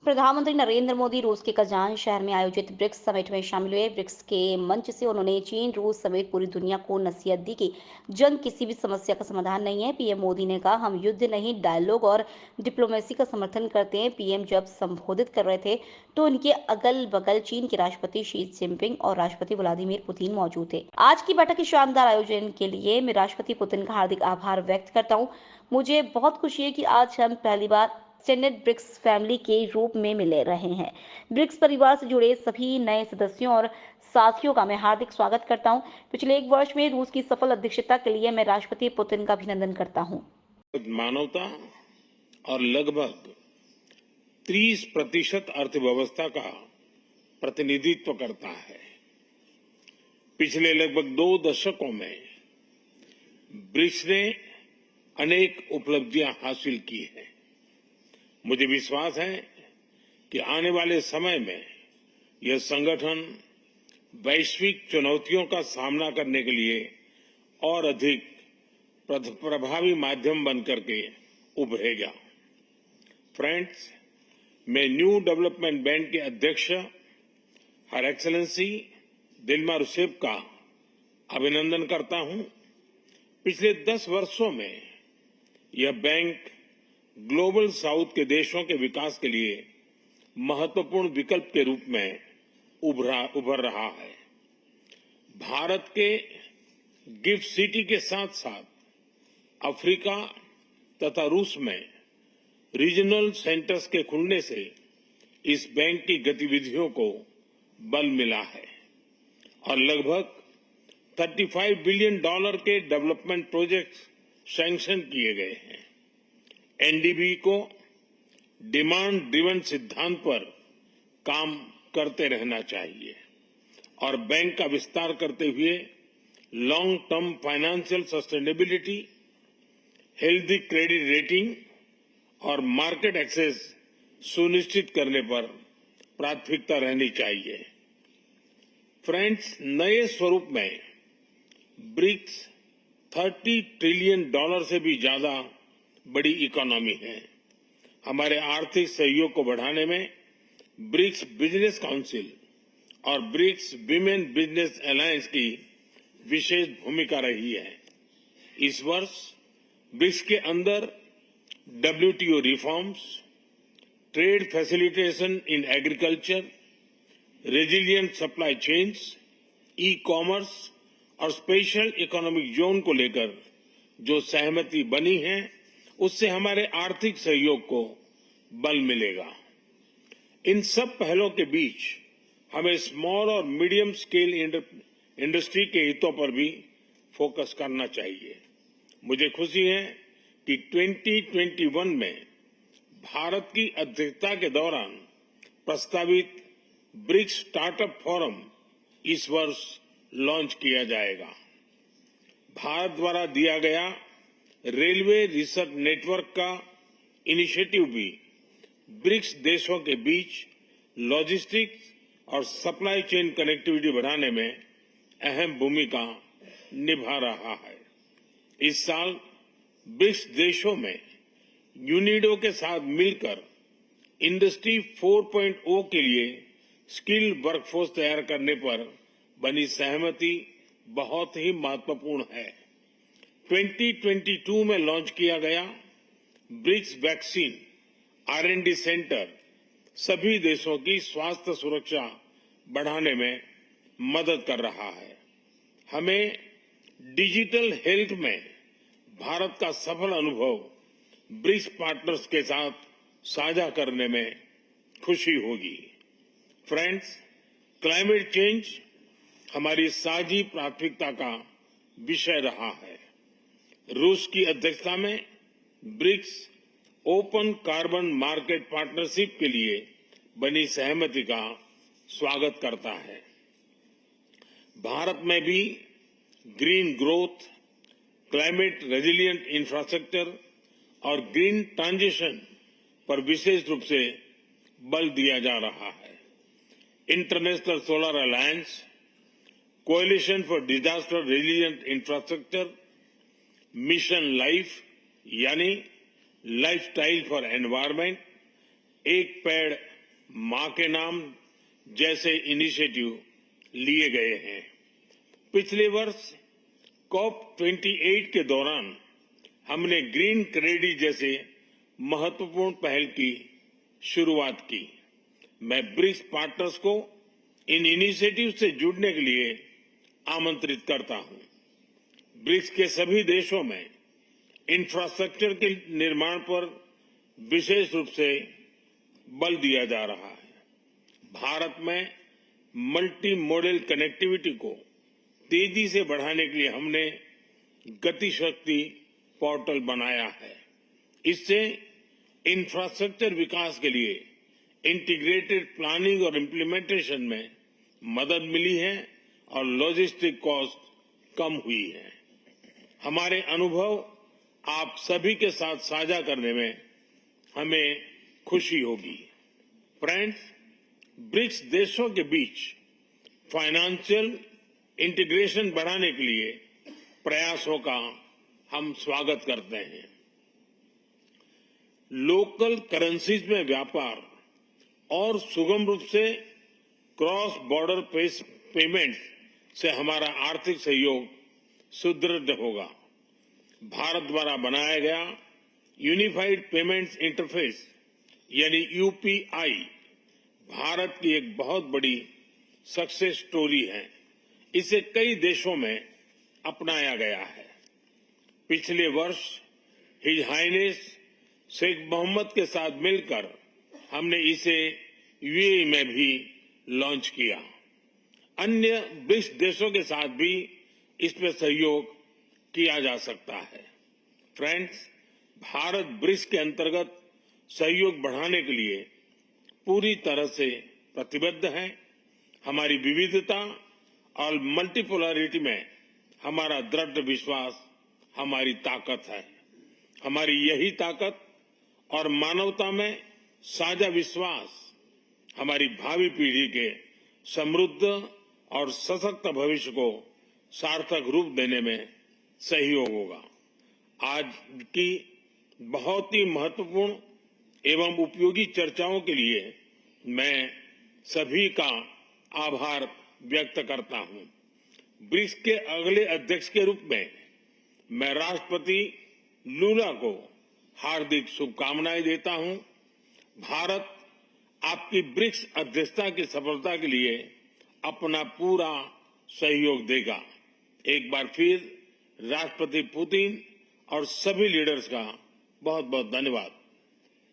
प्रधानमंत्री नरेंद्र मोदी रूस के कजान शहर में आयोजित ब्रिक्स समिट में शामिल हुए। ब्रिक्स के मंच से उन्होंने चीन, रूस समेत पूरी दुनिया को नसीहत दी कि जंग किसी भी समस्या का समाधान नहीं है। पीएम मोदी ने कहा, हम युद्ध नहीं, डायलॉग और डिप्लोमेसी का समर्थन करते हैं। पीएम जब संबोधित कर रहे थे तो उनके अगल बगल चीन के राष्ट्रपति शी जिनपिंग और राष्ट्रपति व्लादिमीर पुतिन मौजूद थे। आज की बैठक के शानदार आयोजन के लिए मैं राष्ट्रपति पुतिन का हार्दिक आभार व्यक्त करता हूँ। मुझे बहुत खुशी है कि आज हम पहली बार एक्सटेंडेड ब्रिक्स फैमिली के रूप में मिले रहे हैं। ब्रिक्स परिवार से जुड़े सभी नए सदस्यों और साथियों का मैं हार्दिक स्वागत करता हूं। पिछले एक वर्ष में रूस की सफल अध्यक्षता के लिए मैं राष्ट्रपति पुतिन का अभिनंदन करता हूं। मानवता और लगभग 30% अर्थव्यवस्था का प्रतिनिधित्व करता है। पिछले लगभग 2 दशकों में ब्रिक्स ने अनेक उपलब्धियां हासिल की हैं। मुझे विश्वास है कि आने वाले समय में यह संगठन वैश्विक चुनौतियों का सामना करने के लिए और अधिक प्रभावी माध्यम बनकर के उभरेगा। फ्रेंड्स, मैं न्यू डेवलपमेंट बैंक के अध्यक्ष हर एक्सेलेंसी दिल्मा रूसेफ का अभिनंदन करता हूं। पिछले 10 वर्षों में यह बैंक ग्लोबल साउथ के देशों के विकास के लिए महत्वपूर्ण विकल्प के रूप में उभर रहा है। भारत के गिफ्ट सिटी के साथ साथ अफ्रीका तथा रूस में रीजनल सेंटर्स के खुलने से इस बैंक की गतिविधियों को बल मिला है और लगभग $35 बिलियन के डेवलपमेंट प्रोजेक्ट्स सैंक्शन किए गए हैं। एनडीबी को डिमांड ड्रिवन सिद्धांत पर काम करते रहना चाहिए और बैंक का विस्तार करते हुए long term financial sustainability, healthy credit rating और मार्केट एक्सेस सुनिश्चित करने पर प्राथमिकता रहनी चाहिए। फ्रेंड्स, नए स्वरूप में ब्रिक्स $30 ट्रिलियन से भी ज्यादा बड़ी इकोनॉमी है। हमारे आर्थिक सहयोग को बढ़ाने में ब्रिक्स बिजनेस काउंसिल और ब्रिक्स विमेन बिजनेस अलायंस की विशेष भूमिका रही है। इस वर्ष ब्रिक्स के अंदर WTO reforms, trade facilitation in agriculture, resilient supply chains, e-commerce और स्पेशल इकोनॉमिक जोन को लेकर जो सहमति बनी है उससे हमारे आर्थिक सहयोग को बल मिलेगा। इन सब पहलों के बीच हमें स्मॉल और मीडियम स्केल इंडस्ट्री के हितों पर भी फोकस करना चाहिए। मुझे खुशी है कि 2021 में भारत की अध्यक्षता के दौरान प्रस्तावित ब्रिक्स स्टार्टअप फोरम इस वर्ष लॉन्च किया जाएगा। भारत द्वारा दिया गया रेलवे रिसर्च नेटवर्क का इनिशिएटिव भी ब्रिक्स देशों के बीच लॉजिस्टिक्स और सप्लाई चेन कनेक्टिविटी बढ़ाने में अहम भूमिका निभा रहा है। इस साल ब्रिक्स देशों में यूनिडो के साथ मिलकर इंडस्ट्री 4.0 के लिए स्किल्ड वर्कफोर्स तैयार करने पर बनी सहमति बहुत ही महत्वपूर्ण है। 2022 में लॉन्च किया गया ब्रिक्स वैक्सीन R&D सेंटर सभी देशों की स्वास्थ्य सुरक्षा बढ़ाने में मदद कर रहा है। हमें डिजिटल हेल्थ में भारत का सफल अनुभव ब्रिक्स पार्टनर्स के साथ साझा करने में खुशी होगी। फ्रेंड्स, क्लाइमेट चेंज हमारी साझी प्राथमिकता का विषय रहा है। रूस की अध्यक्षता में BRICS open carbon market partnership के लिए बनी सहमति का स्वागत करता है। भारत में भी green growth, climate resilient infrastructure और ग्रीन ट्रांजिशन पर विशेष रूप से बल दिया जा रहा है। International solar alliance, coalition for disaster resilient infrastructure, mission life यानी लाइफस्टाइल फॉर एनवायरमेंट, एक पेड़ मां के नाम जैसे इनिशिएटिव लिए गए हैं। पिछले वर्ष COP28 के दौरान हमने ग्रीन क्रेडिट जैसे महत्वपूर्ण पहल की शुरुआत की। मैं ब्रिक्स पार्टनर्स को इन इनिशिएटिव से जुड़ने के लिए आमंत्रित करता हूं। ब्रिक्स के सभी देशों में इंफ्रास्ट्रक्चर के निर्माण पर विशेष रूप से बल दिया जा रहा है। भारत में मल्टी मॉडल कनेक्टिविटी को तेजी से बढ़ाने के लिए हमने गति शक्ति पोर्टल बनाया है। इससे इंफ्रास्ट्रक्चर विकास के लिए इंटीग्रेटेड प्लानिंग और इम्प्लीमेंटेशन में मदद मिली है और लॉजिस्टिक कॉस्ट कम हुई है। हमारे अनुभव आप सभी के साथ साझा करने में हमें खुशी होगी। फ्रेंड्स, ब्रिक्स देशों के बीच फाइनेंशियल इंटीग्रेशन बढ़ाने के लिए प्रयासों का हम स्वागत करते हैं। लोकल करेंसीज में व्यापार और सुगम रूप से क्रॉस बॉर्डर पेमेंट से हमारा आर्थिक सहयोग सुदृढ़ होगा। भारत द्वारा बनाया गया यूनिफाइड पेमेंट्स इंटरफेस यानी यूपीआई भारत की एक बहुत बड़ी सक्सेस स्टोरी है। इसे कई देशों में अपनाया गया है। पिछले वर्ष हिज हाइनेस शेख मोहम्मद के साथ मिलकर हमने इसे यूएई में भी लॉन्च किया। अन्य ब्रिक्स देशों के साथ भी इसमें सहयोग किया जा सकता है। फ्रेंड्स, भारत ब्रिक्स के अंतर्गत सहयोग बढ़ाने के लिए पूरी तरह से प्रतिबद्ध है। हमारी विविधता और मल्टीपोलरिटी में हमारा दृढ़ विश्वास हमारी ताकत है। हमारी यही ताकत और मानवता में साझा विश्वास हमारी भावी पीढ़ी के समृद्ध और सशक्त भविष्य को सार्थक रूप देने में सहयोग होगा। आज की बहुत ही महत्वपूर्ण एवं उपयोगी चर्चाओं के लिए मैं सभी का आभार व्यक्त करता हूं। ब्रिक्स के अगले अध्यक्ष के रूप में मैं राष्ट्रपति लूला को हार्दिक शुभकामनाएं देता हूं। भारत आपकी ब्रिक्स अध्यक्षता की सफलता के लिए अपना पूरा सहयोग देगा। एक बार फिर राष्ट्रपति पुतिन और सभी लीडर्स का बहुत बहुत धन्यवाद।